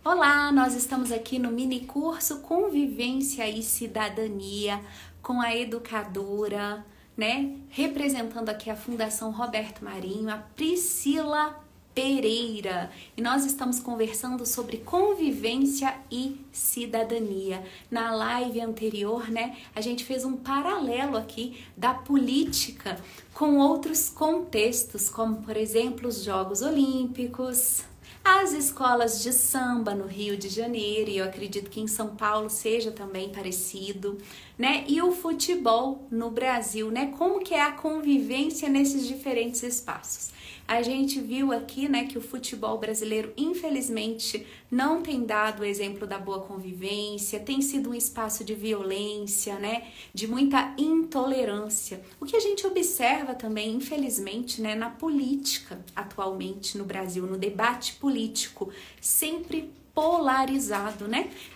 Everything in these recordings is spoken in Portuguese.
Olá, nós estamos aqui no mini curso Convivência e Cidadania com a educadora, representando aqui a Fundação Roberto Marinho, a Priscila Pereira. E nós estamos conversando sobre convivência e cidadania. Na live anterior, a gente fez um paralelo aqui da política com outros contextos, como por exemplo os Jogos Olímpicos, as escolas de samba no Rio de Janeiro, e eu acredito que em São Paulo seja também parecido, e o futebol no Brasil, como que é a convivência nesses diferentes espaços. A gente viu aqui, que o futebol brasileiro, infelizmente, não tem dado o exemplo da boa convivência, tem sido um espaço de violência, de muita intolerância. O que a gente observa também, infelizmente, na política atualmente no Brasil, no debate político, sempre polarizado,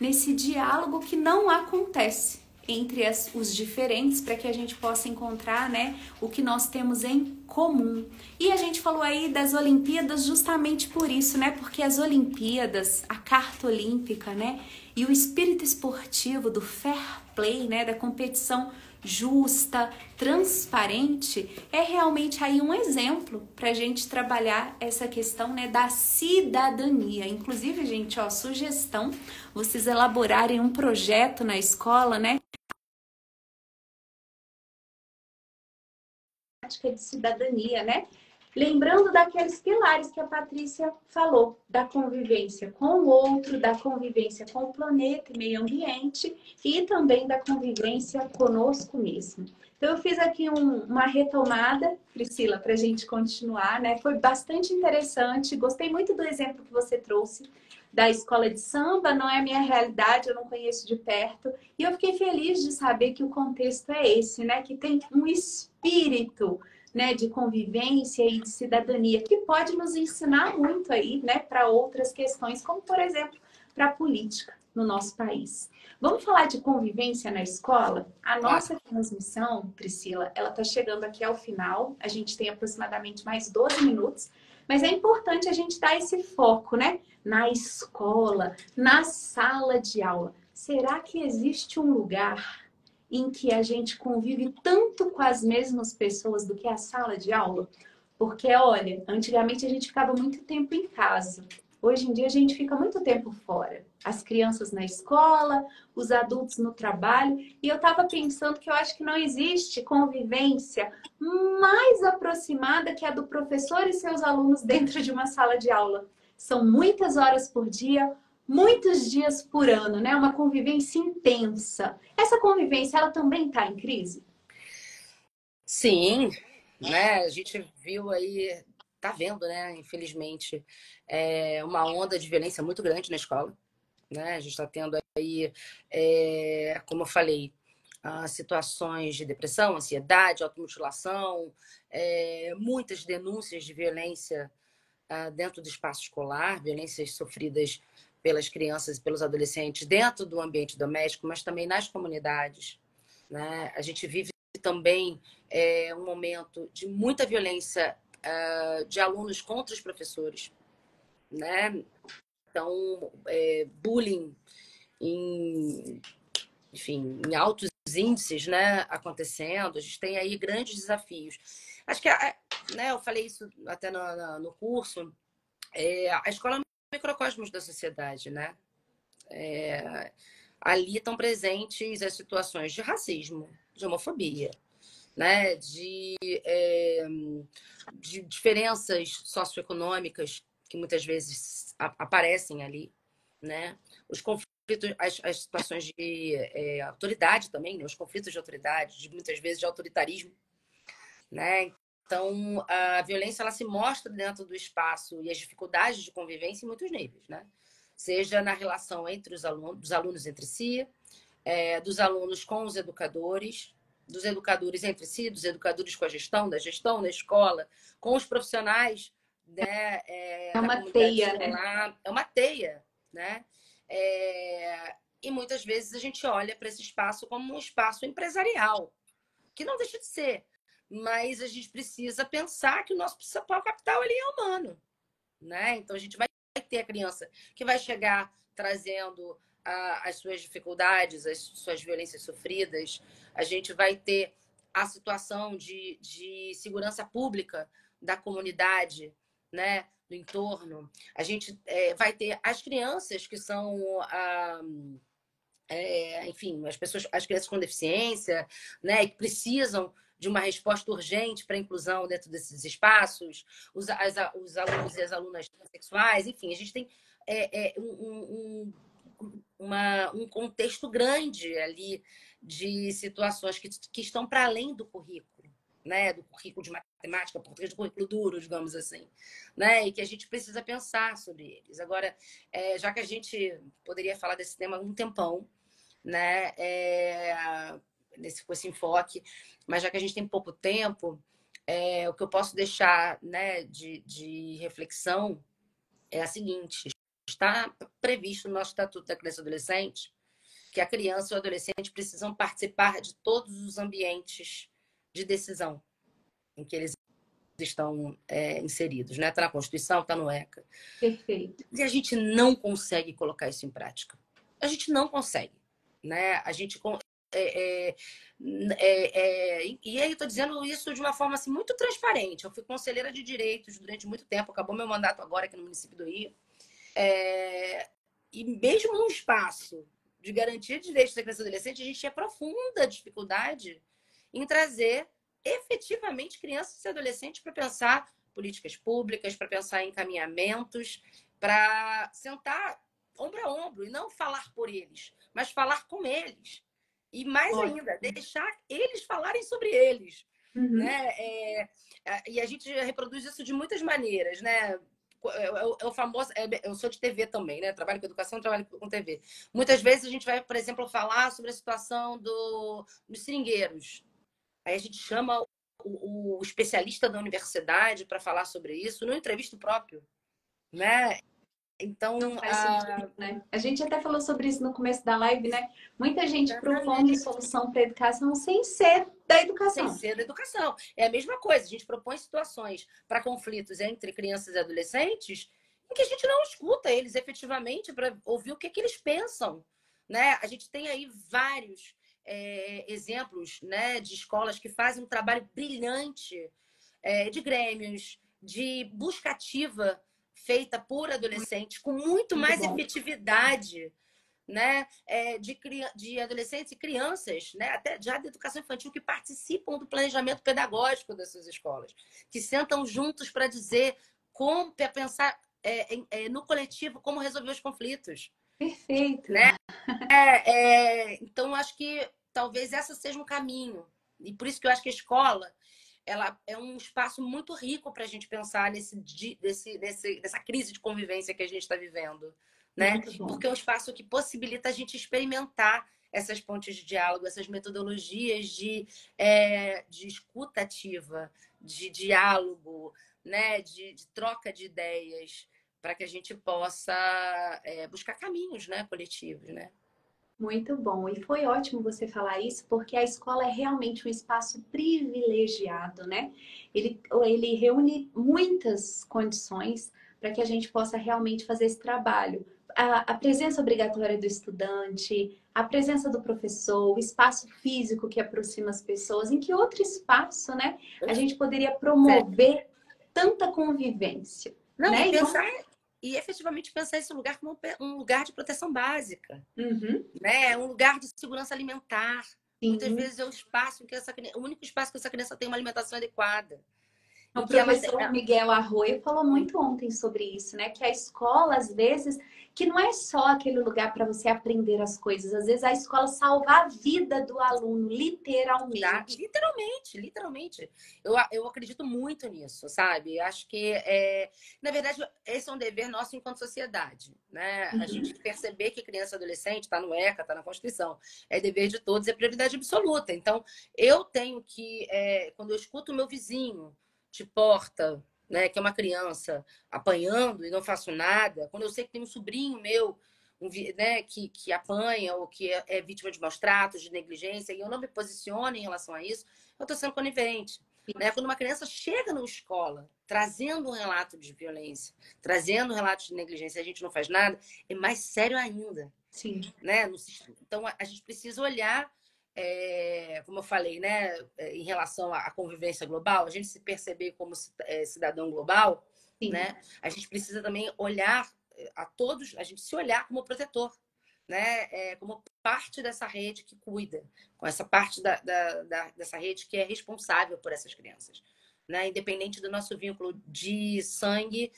nesse diálogo que não acontece entre os diferentes, para que a gente possa encontrar, o que nós temos em comum. E a gente falou aí das Olimpíadas justamente por isso, porque as Olimpíadas, a Carta Olímpica, e o espírito esportivo do fair play, da competição justa, transparente, é realmente aí um exemplo para a gente trabalhar essa questão, da cidadania. Inclusive, gente, sugestão, vocês elaborarem um projeto na escola, de cidadania, lembrando daqueles pilares que a Patrícia falou, da convivência com o outro, da convivência com o planeta e meio ambiente e também da convivência conosco mesmo. Então eu fiz aqui uma retomada, Priscila, para a gente continuar, Foi bastante interessante, gostei muito do exemplo que você trouxe da escola de samba, não é a minha realidade, eu não conheço de perto, e eu fiquei feliz de saber que o contexto é esse, que tem um espírito, de convivência e de cidadania, que pode nos ensinar muito aí, para outras questões, como por exemplo, para a política no nosso país. Vamos falar de convivência na escola? A nossa transmissão, Priscila, ela está chegando aqui ao final, a gente tem aproximadamente mais 12 minutos, mas é importante a gente dar esse foco, na escola, na sala de aula. Será que existe um lugar em que a gente convive tanto com as mesmas pessoas do que a sala de aula? Porque, olha, antigamente a gente ficava muito tempo em casa. Hoje em dia a gente fica muito tempo fora. As crianças na escola, os adultos no trabalho. E eu estava pensando que eu acho que não existe convivência mais aproximada que a do professor e seus alunos dentro de uma sala de aula. São muitas horas por dia, muitos dias por ano, Uma convivência intensa. Essa convivência, ela também está em crise? Sim, a gente viu aí, tá vendo, infelizmente, uma onda de violência muito grande na escola, A gente está tendo aí, como eu falei, situações de depressão, ansiedade, automutilação, muitas denúncias de violência dentro do espaço escolar, violências sofridas pelas crianças e pelos adolescentes dentro do ambiente doméstico, mas também nas comunidades, A gente vive também um momento de muita violência de alunos contra os professores, Então, bullying enfim, em altos índices, acontecendo. A gente tem aí grandes desafios. Acho que, eu falei isso até no curso, a escola é um microcosmos da sociedade, Ali estão presentes as situações de racismo, de homofobia, de diferenças socioeconômicas que muitas vezes aparecem ali, Os conflitos, as situações de autoridade também, Os conflitos de autoridade, muitas vezes de autoritarismo, Então, a violência ela se mostra dentro do espaço e as dificuldades de convivência em muitos níveis, Seja na relação entre os alunos, dos alunos entre si, dos alunos com os educadores, dos educadores entre si, dos educadores com a gestão, da gestão na escola, com os profissionais É da uma comunidade teia, escolar. É uma teia, E muitas vezes a gente olha para esse espaço como um espaço empresarial, que não deixa de ser, mas a gente precisa pensar que o nosso principal capital ali é humano, Então a gente vai ter a criança que vai chegar trazendo as suas dificuldades, as suas violências sofridas. A gente vai ter a situação de segurança pública da comunidade, né, do entorno. A gente vai ter as crianças que são, enfim, as crianças com deficiência, né, que precisam de uma resposta urgente para a inclusão dentro desses espaços, os alunos e as alunas transexuais, enfim, a gente tem um contexto grande ali de situações que estão para além do currículo, né? Do currículo de matemática, português, do currículo duro, digamos assim, né? E que a gente precisa pensar sobre eles. Agora, já que a gente poderia falar desse tema um tempão, né? Com esse enfoque, mas já que a gente tem pouco tempo, o que eu posso deixar, né, de reflexão é a seguinte: está previsto no nosso Estatuto da Criança e Adolescente que a criança e o adolescente precisam participar de todos os ambientes de decisão em que eles estão inseridos, né? Está na Constituição, está no ECA. Perfeito. E a gente não consegue colocar isso em prática. A gente não consegue, né? A gente e aí eu estou dizendo isso de uma forma assim, muito transparente. Eu fui conselheira de direitos durante muito tempo, acabou meu mandato agora aqui no município do Rio. E mesmo num espaço de garantia de direitos da criança e adolescente, a gente tinha profunda dificuldade em trazer efetivamente crianças e adolescentes para pensar políticas públicas, para pensar em encaminhamentos, para sentar ombro a ombro e não falar por eles, mas falar com eles. E mais ainda, deixar eles falarem sobre eles. Uhum. Né? E a gente reproduz isso de muitas maneiras, né? O famoso, eu sou de TV também, né? Trabalho com educação, trabalho com TV. Muitas vezes a gente vai, por exemplo, falar sobre a situação dos seringueiros. Aí a gente chama o especialista da universidade para falar sobre isso no entrevista próprio, né? Então, não faz sentido, né? A gente até falou sobre isso no começo da live, né? Muita gente propondo solução para a educação sem ser da educação. Sem ser da educação. É a mesma coisa. A gente propõe situações para conflitos entre crianças e adolescentes em que a gente não escuta eles efetivamente para ouvir o que eles pensam, né? A gente tem aí vários exemplos, né, de escolas que fazem um trabalho brilhante, de grêmios, de busca ativa feita por adolescentes com muito mais efetividade, né, de adolescentes e crianças, né, até já da educação infantil, que participam do planejamento pedagógico dessas escolas, que sentam juntos para dizer como pensar no coletivo, como resolver os conflitos. Perfeito. Né? Então, acho que talvez esse seja um caminho. E por isso que eu acho que a escola ela é um espaço muito rico para a gente pensar nessa crise de convivência que a gente está vivendo. Né? Porque é um espaço que possibilita a gente experimentar essas pontes de diálogo, essas metodologias de escuta ativa, de diálogo, né? de troca de ideias, para que a gente possa buscar caminhos, né, coletivos, né? Muito bom. E foi ótimo você falar isso, porque a escola é realmente um espaço privilegiado, né? Ele reúne muitas condições para que a gente possa realmente fazer esse trabalho. A presença obrigatória do estudante, a presença do professor, o espaço físico que aproxima as pessoas. Em que outro espaço, né? A gente poderia promover tanta convivência. Não, né? E efetivamente pensar esse lugar como um lugar de proteção básica, Uhum. né? Um lugar de segurança alimentar. Sim. Muitas vezes é o único espaço que essa criança tem uma alimentação adequada. O professor Miguel Arroio falou muito ontem sobre isso, né? Que a escola, às vezes, que não é só aquele lugar para você aprender as coisas. Às vezes a escola salva a vida do aluno, literalmente. Literalmente. Eu acredito muito nisso, sabe? Acho que, na verdade, esse é um dever nosso enquanto sociedade, né? A gente perceber que criança e adolescente está no ECA, está na Constituição. É dever de todos, é prioridade absoluta. Então, eu tenho que, quando eu escuto o meu vizinho de porta, né, que é uma criança apanhando e não faço nada, quando eu sei que tem um sobrinho meu, né, que apanha ou que é vítima de maus tratos, de negligência, e eu não me posiciono em relação a isso, eu estou sendo conivente. né? Quando uma criança chega na escola trazendo um relato de violência, trazendo um relato de negligência, a gente não faz nada, é mais sério ainda. Sim. Né? Então, a gente precisa olhar, como eu falei, né, em relação à convivência global, a gente se perceber como cidadão global, Sim. né? A gente precisa também olhar a todos, a gente se olhar como protetor, né? Como parte dessa rede que cuida, com essa parte dessa rede que é responsável por essas crianças. Né? Independente do nosso vínculo de sangue,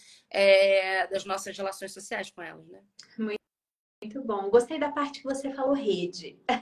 das nossas relações sociais com elas. Né? Muito bom. Gostei da parte que você falou rede. É.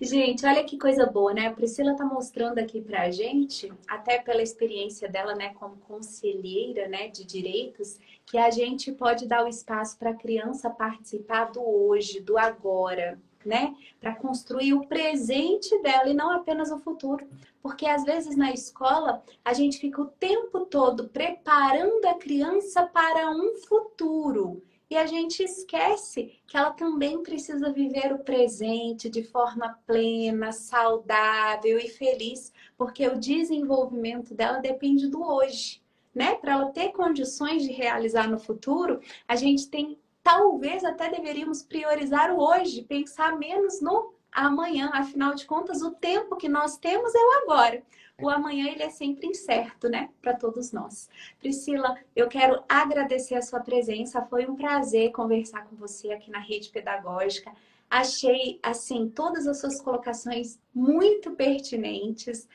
Gente, olha que coisa boa, né? A Priscila tá mostrando aqui pra gente, até pela experiência dela, né, como conselheira, né, de direitos, que a gente pode dar o espaço para a criança participar do hoje, do agora, né? Para construir o presente dela e não apenas o futuro. Porque às vezes na escola a gente fica o tempo todo preparando a criança para um futuro. E a gente esquece que ela também precisa viver o presente de forma plena, saudável e feliz, porque o desenvolvimento dela depende do hoje, né? Para ela ter condições de realizar no futuro, a gente tem, talvez até deveríamos priorizar o hoje, pensar menos no amanhã. Afinal de contas, o tempo que nós temos é o agora. O amanhã ele é sempre incerto, né? Para todos nós. Priscila, eu quero agradecer a sua presença. Foi um prazer conversar com você aqui na Rede Pedagógica. Achei, assim, todas as suas colocações muito pertinentes.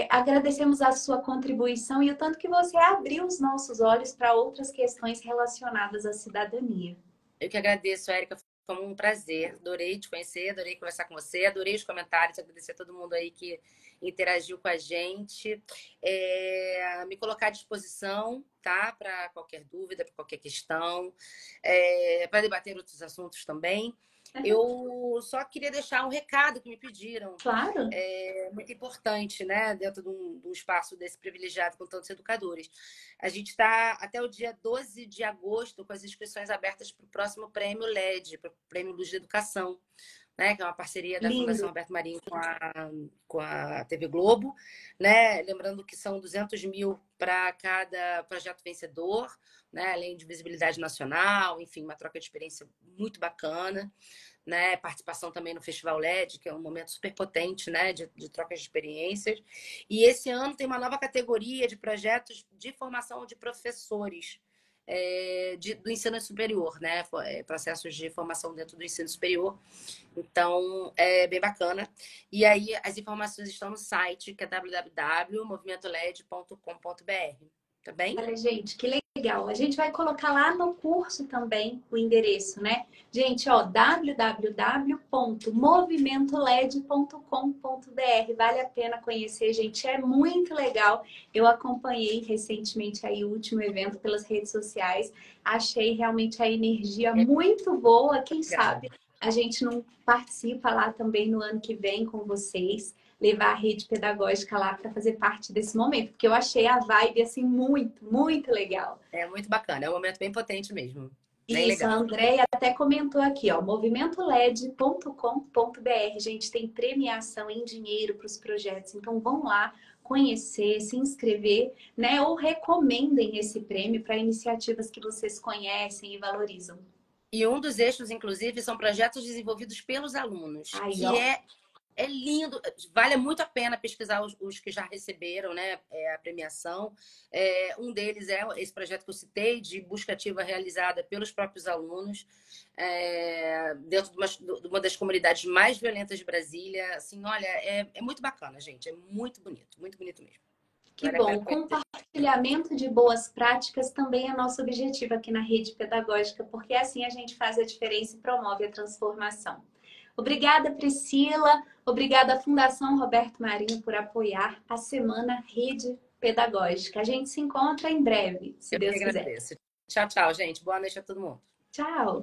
Agradecemos a sua contribuição e o tanto que você abriu os nossos olhos para outras questões relacionadas à cidadania. Eu que agradeço, Érica. Foi um prazer. Adorei te conhecer, adorei conversar com você, adorei os comentários, agradecer a todo mundo aí que interagiu com a gente. Me colocar à disposição, tá? Para qualquer dúvida, para qualquer questão, para debater outros assuntos também. Eu só queria deixar um recado que me pediram. Claro. Muito importante, né? Dentro de um espaço desse privilegiado com tantos educadores. A gente está até o dia 12 de agosto com as inscrições abertas para o próximo Prêmio LED, para o Prêmio Luz de Educação, né? Que é uma parceria da Fundação Roberto Marinho com a TV Globo. Né? Lembrando que são 200 mil para cada projeto vencedor, né? Além de visibilidade nacional, enfim, uma troca de experiência muito bacana. Né, participação também no Festival LED, que é um momento super potente, né, de troca de experiências. E esse ano tem uma nova categoria de projetos de formação de professores do ensino superior, né, processos de formação dentro do ensino superior. Então, é bem bacana. E aí, as informações estão no site, que é www.movimentoled.com.br. Tá bem? Olha, gente, que legal. A gente vai colocar lá no curso também o endereço, né? Gente, ó, www.movimentoled.com.br. Vale a pena conhecer, gente, é muito legal. Eu acompanhei recentemente aí o último evento pelas redes sociais. Achei realmente a energia muito boa. Quem sabe a gente não participa lá também no ano que vem com vocês. Levar a rede pedagógica lá para fazer parte desse momento, porque eu achei a vibe assim muito, muito legal. É muito bacana, é um momento bem potente mesmo. Bem Isso, legal. a Andréia até comentou aqui, ó, movimentoled.com.br. Gente, tem premiação em dinheiro para os projetos, então vão lá conhecer, se inscrever, né? Ou recomendem esse prêmio para iniciativas que vocês conhecem e valorizam. E um dos eixos, inclusive, são projetos desenvolvidos pelos alunos, Aí, que ó. é lindo, vale muito a pena pesquisar os que já receberam, né, a premiação. Um deles é esse projeto que eu citei, de busca ativa realizada pelos próprios alunos, dentro de uma das comunidades mais violentas de Brasília. Assim, olha, é muito bacana, gente, é muito bonito mesmo. Que bom, compartilhamento de boas práticas também é nosso objetivo aqui na Rede Pedagógica, porque assim a gente faz a diferença e promove a transformação. Obrigada, Priscila. Obrigada à Fundação Roberto Marinho por apoiar a Semana Rede Pedagógica. A gente se encontra em breve, se Deus quiser. Agradeço. Tchau, tchau, gente. Boa noite a todo mundo. Tchau.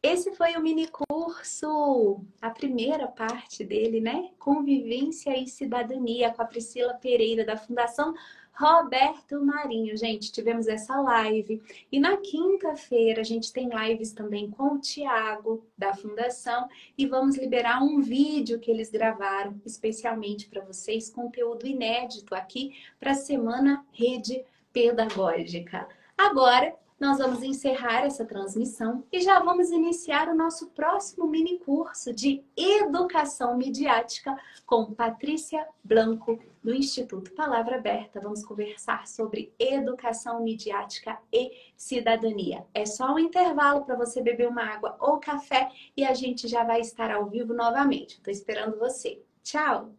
Esse foi o mini curso, a primeira parte dele, né? Convivência e Cidadania, com a Priscila Pereira, da Fundação Roberto Marinho. Gente, tivemos essa live. E na quinta-feira a gente tem lives também com o Tiago, da Fundação, e vamos liberar um vídeo que eles gravaram especialmente para vocês, conteúdo inédito aqui para a Semana Rede Pedagógica. Agora, nós vamos encerrar essa transmissão e já vamos iniciar o nosso próximo mini curso de Educação Midiática com Patrícia Blanco, do Instituto Palavra Aberta. Vamos conversar sobre educação midiática e cidadania. É só um intervalo para você beber uma água ou café e a gente já vai estar ao vivo novamente. Estou esperando você. Tchau!